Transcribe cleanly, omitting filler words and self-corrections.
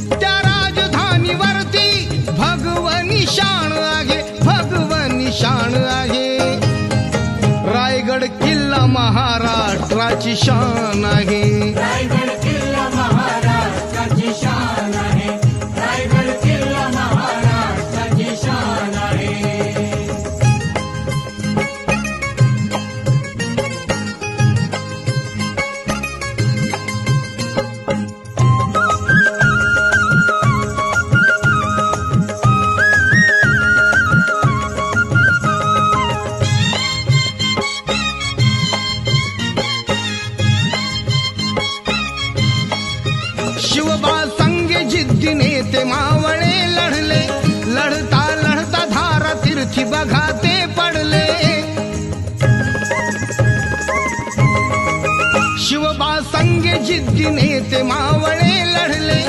त्या राजधानीवरती भगवनी शान आहे, भगवनी शान आहे. रायगड किल्ला महाराष्ट्राची शान आहे. रायगड किल्ला महाराष्ट्राची शान आहे. रायगड किल्ला महाराष्ट्राची शान आहे. शिवबा संगे जिद्दीने ते मावळे लढले, लढता लढता धारा तीर्थी बघा ते पडले. शिवबा संगे जिद्दीने ते मावळे लढले,